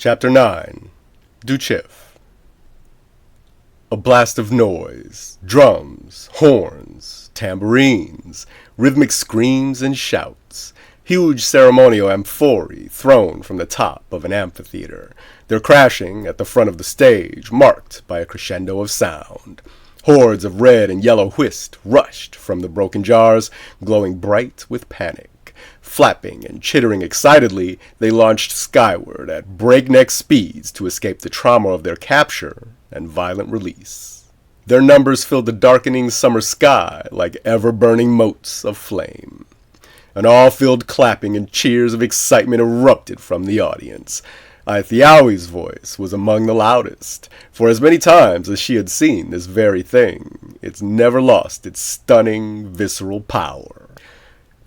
Chapter 9. Duchiff. A blast of noise, drums, horns, tambourines, rhythmic screams and shouts, huge ceremonial amphorae thrown from the top of an amphitheater, their crashing at the front of the stage marked by a crescendo of sound. Hordes of red and yellow whist rushed from the broken jars, glowing bright with panic. Flapping and chittering excitedly, they launched skyward at breakneck speeds to escape the trauma of their capture and violent release. Their numbers filled the darkening summer sky like ever-burning motes of flame. An awe-filled clapping and cheers of excitement erupted from the audience. Aithiawi's voice was among the loudest, for as many times as she had seen this very thing, it's never lost its stunning, visceral power.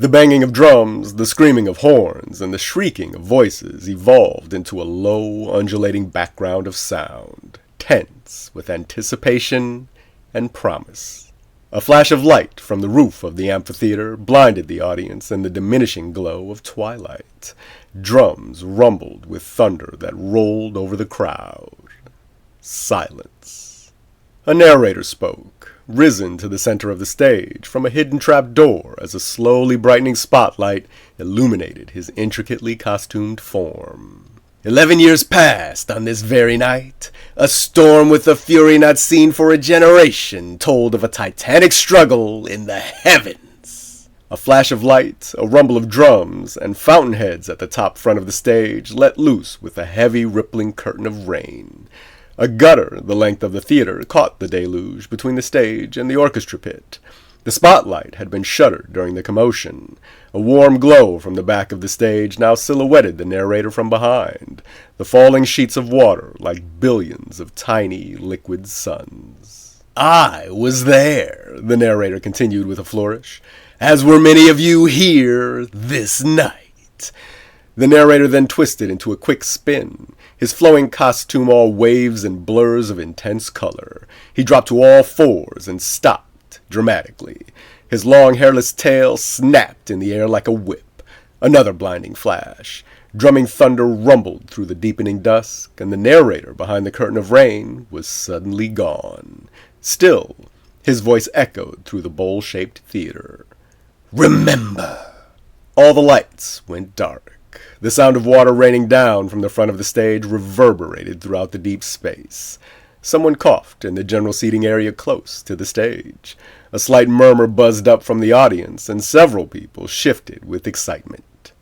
The banging of drums, the screaming of horns, and the shrieking of voices evolved into a low, undulating background of sound, tense with anticipation and promise. A flash of light from the roof of the amphitheater blinded the audience in the diminishing glow of twilight. Drums rumbled with thunder that rolled over the crowd. Silence. A narrator spoke, risen to the center of the stage from a hidden trap door as a slowly brightening spotlight illuminated his intricately costumed form. 11 years passed on this very night. A storm with a fury not seen for a generation told of a titanic struggle in the heavens. A flash of light, a rumble of drums, and fountainheads at the top front of the stage let loose with a heavy rippling curtain of rain. A gutter the length of the theater caught the deluge between the stage and the orchestra pit. The spotlight had been shuttered during the commotion. A warm glow from the back of the stage now silhouetted the narrator from behind, the falling sheets of water like billions of tiny liquid suns. "I was there," the narrator continued with a flourish, "as were many of you here this night." The narrator then twisted into a quick spin, his flowing costume all waves and blurs of intense color. He dropped to all fours and stopped dramatically. His long hairless tail snapped in the air like a whip. Another blinding flash. Drumming thunder rumbled through the deepening dusk, and the narrator behind the curtain of rain was suddenly gone. Still, his voice echoed through the bowl-shaped theater. "Remember!" All the lights went dark. The sound of water raining down from the front of the stage reverberated throughout the deep space. Someone coughed in the general seating area close to the stage. A slight murmur buzzed up from the audience, and several people shifted with excitement.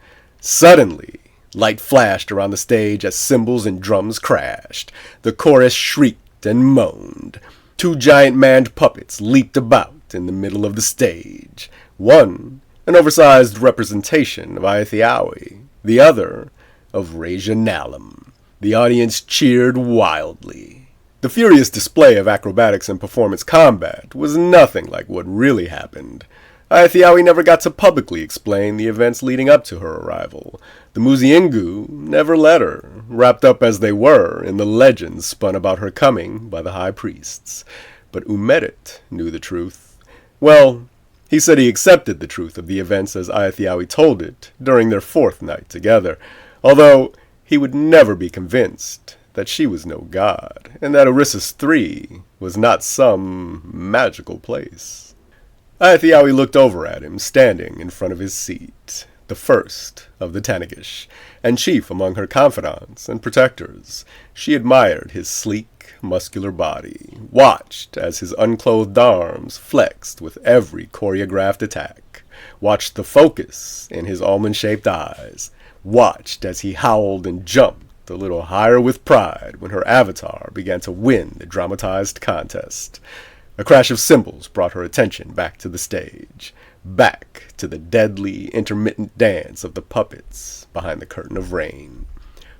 Suddenly, light flashed around the stage as cymbals and drums crashed. The chorus shrieked and moaned. Two giant manned puppets leaped about in the middle of the stage. One, an oversized representation of Aithiawi, the other of Raja Nalum. The audience cheered wildly. The furious display of acrobatics and performance combat was nothing like what really happened. Aithiawi never got to publicly explain the events leading up to her arrival. The Muziengu never let her, wrapped up as they were in the legends spun about her coming by the high priests. But Umedit knew the truth. Well, he said he accepted the truth of the events as Aithiawi told it during their fourth night together, although he would never be convinced that she was no god, and that Orissus III was not some magical place. Aithiawi looked over at him, standing in front of his seat, the first of the Tanagish, and chief among her confidants and protectors. She admired his sleek, muscular body, watched as his unclothed arms flexed with every choreographed attack, watched the focus in his almond-shaped eyes, watched as he howled and jumped a little higher with pride when her avatar began to win the dramatized contest. A crash of cymbals brought her attention back to the stage, back to the deadly, intermittent dance of the puppets behind the curtain of rain.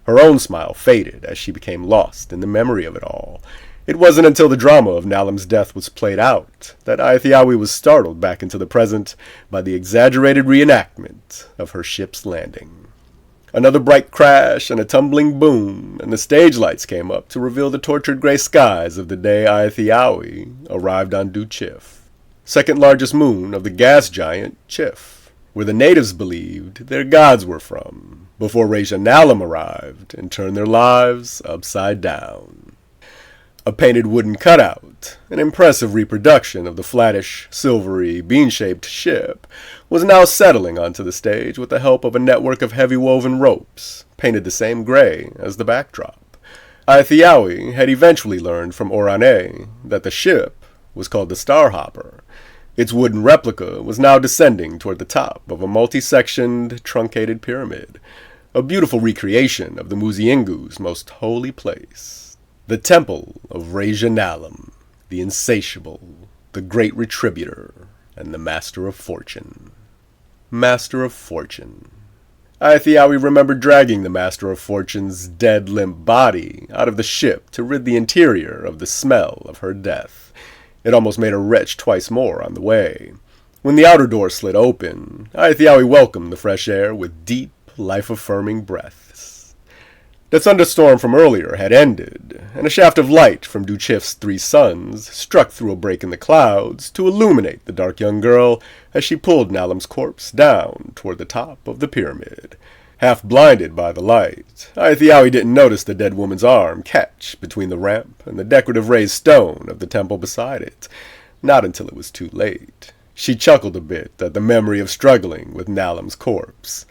Her own smile faded as she became lost in the memory of it all. It wasn't until the drama of Nalum's death was played out that Aithiawi was startled back into the present by the exaggerated reenactment of her ship's landing. Another bright crash and a tumbling boom, and the stage lights came up to reveal the tortured gray skies of the day Aithiawi arrived on Duchiff, second largest moon of the gas giant Chiff, where the natives believed their gods were from. before Rejanalum arrived and turned their lives upside down. A painted wooden cutout, an impressive reproduction of the flattish, silvery, bean-shaped ship, was now settling onto the stage with the help of a network of heavy woven ropes, painted the same gray as the backdrop. Aithiawi had eventually learned from Orane that the ship was called the Starhopper. Its wooden replica was now descending toward the top of a multi-sectioned, truncated pyramid, a beautiful recreation of the Muziingu's most holy place, the Temple of Rejanalum, the Insatiable, the Great Retributor, and the Master of Fortune. Master of Fortune. Aithiawi remembered dragging the Master of Fortune's dead, limp body out of the ship to rid the interior of the smell of her death. It almost made her retch twice more on the way. When the outer door slid open, Aithiawi welcomed the fresh air with deep, life-affirming breaths. The thunderstorm from earlier had ended, and a shaft of light from Duchiff's 3 sons struck through a break in the clouds to illuminate the dark young girl as she pulled Nalam's corpse down toward the top of the pyramid. Half blinded by the light, Aithiawi didn't notice the dead woman's arm catch between the ramp and the decorative raised stone of the temple beside it, not until it was too late. She chuckled a bit at the memory of struggling with Nalam's corpse.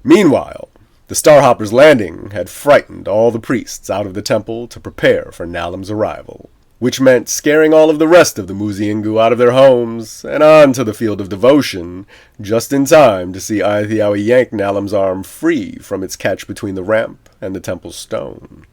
Meanwhile, the Starhopper's landing had frightened all the priests out of the temple to prepare for Nalam's arrival, which meant scaring all of the rest of the Muziingu out of their homes and on to the field of devotion, just in time to see Aithiawi yank Nalam's arm free from its catch between the ramp and the temple's stone.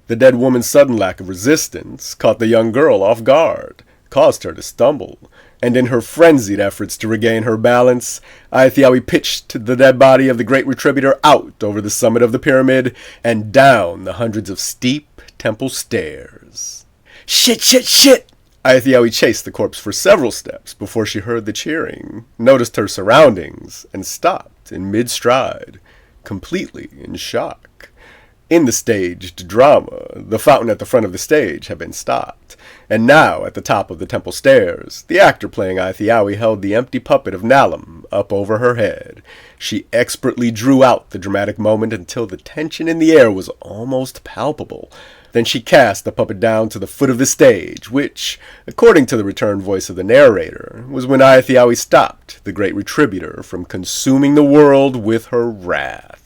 The dead woman's sudden lack of resistance caught the young girl off guard, caused her to stumble, and in her frenzied efforts to regain her balance, Aithiawi pitched the dead body of the Great Retributor out over the summit of the pyramid and down the hundreds of steep temple stairs. Shit, shit, shit! Aithiawi chased the corpse for several steps before she heard the cheering, noticed her surroundings, and stopped in mid-stride, completely in shock. In the staged drama, the fountain at the front of the stage had been stopped, and now, at the top of the temple stairs, the actor playing Aithiawi held the empty puppet of Nalam up over her head. She expertly drew out the dramatic moment until the tension in the air was almost palpable. Then she cast the puppet down to the foot of the stage, which, according to the returned voice of the narrator, was when Aithiawi stopped the Great Retributor from consuming the world with her wrath.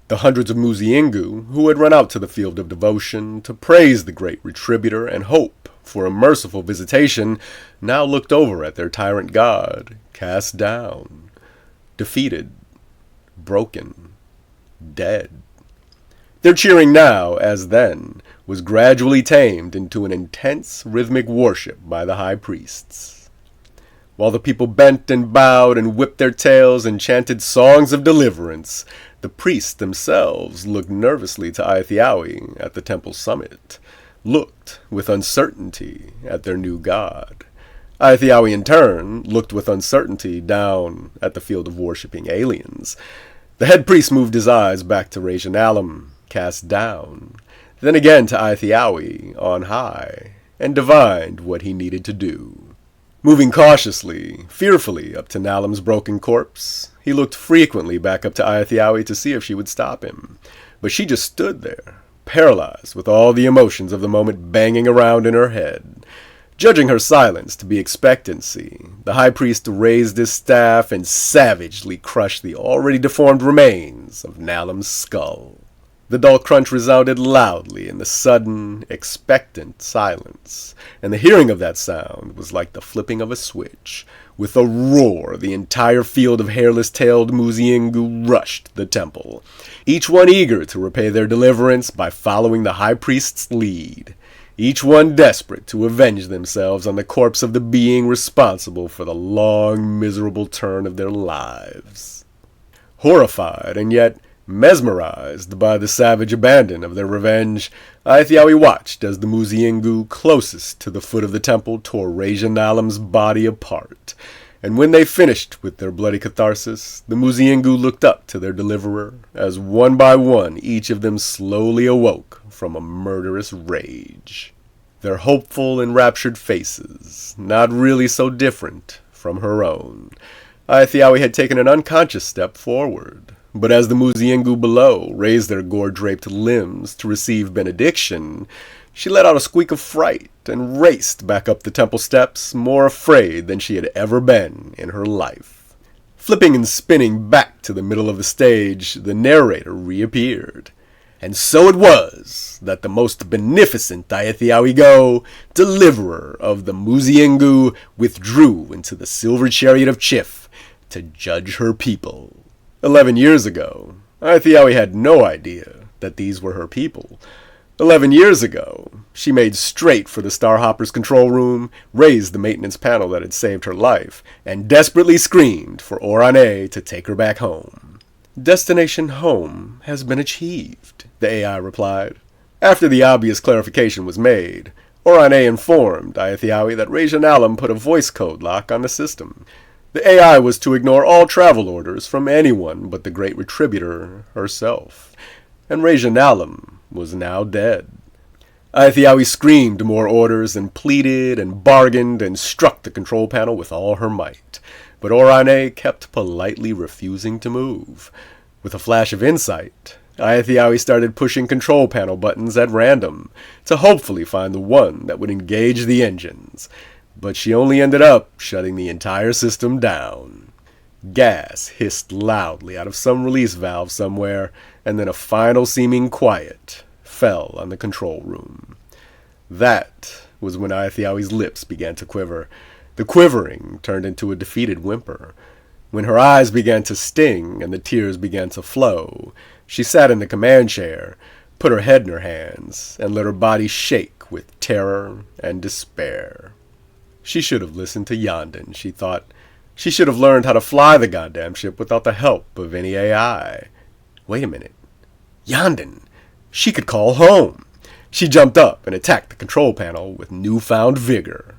The hundreds of Muziingu who had run out to the field of devotion to praise the Great Retributor and hope for a merciful visitation now looked over at their tyrant god, cast down, defeated, broken, dead. Their cheering now, as then, was gradually tamed into an intense rhythmic worship by the high priests. While the people bent and bowed and whipped their tails and chanted songs of deliverance, the priests themselves looked nervously to Aithiawi at the temple summit, looked with uncertainty at their new god. Aithiawi, in turn, looked with uncertainty down at the field of worshipping aliens. The head priest moved his eyes back to Rejanalum, cast down, then again to Aithiawi on high, and divined what he needed to do. Moving cautiously, fearfully up to Nalam's broken corpse, he looked frequently back up to Aithiawi to see if she would stop him, but she just stood there, paralyzed with all the emotions of the moment banging around in her head. Judging her silence to be expectancy, the high priest raised his staff and savagely crushed the already deformed remains of Nalam's skull. The dull crunch resounded loudly in the sudden, expectant silence, and the hearing of that sound was like the flipping of a switch. With a roar, the entire field of hairless-tailed Muziingu rushed the temple, each one eager to repay their deliverance by following the high priest's lead, each one desperate to avenge themselves on the corpse of the being responsible for the long, miserable turn of their lives. Horrified and yet mesmerized by the savage abandon of their revenge, Aithiawi watched as the Muziingu closest to the foot of the temple tore Rejanalum's body apart, and when they finished with their bloody catharsis, the Muziingu looked up to their deliverer as one by one each of them slowly awoke from a murderous rage. Their hopeful, enraptured faces, not really so different from her own. Aithiawi had taken an unconscious step forward, But as the Muziengu below raised their gore-draped limbs to receive benediction, she let out a squeak of fright and raced back up the temple steps, more afraid than she had ever been in her life. Flipping and spinning back to the middle of the stage, the narrator reappeared. And so it was that the most beneficent Aethiawigo, deliverer of the Muziengu, withdrew into the silver chariot of Chif to judge her people. 11 years ago, Aethiawi had no idea that these were her people. 11 years ago, she made straight for the Starhopper's control room, raised the maintenance panel that had saved her life, and desperately screamed for Orane to take her back home. Destination home has been achieved, the AI replied. After the obvious clarification was made, Orane informed Aethiawi that Rajan Alum put a voice code lock on the system. The AI was to ignore all travel orders from anyone but the Great Retributor herself, and Rajan Alum was now dead. Aethiawi screamed more orders and pleaded and bargained and struck the control panel with all her might, but Orane kept politely refusing to move. With a flash of insight, Aethiawi started pushing control panel buttons at random to hopefully find the one that would engage the engines, but she only ended up shutting the entire system down. Gas hissed loudly out of some release valve somewhere, and then a final seeming quiet fell on the control room. That was when Aethiawi's lips began to quiver. The quivering turned into a defeated whimper. When her eyes began to sting and the tears began to flow, she sat in the command chair, put her head in her hands, and let her body shake with terror and despair. She should have listened to Yanden, she thought. She should have learned how to fly the goddamn ship without the help of any AI. Wait a minute. Yanden! She could call home! She jumped up and attacked the control panel with newfound vigor.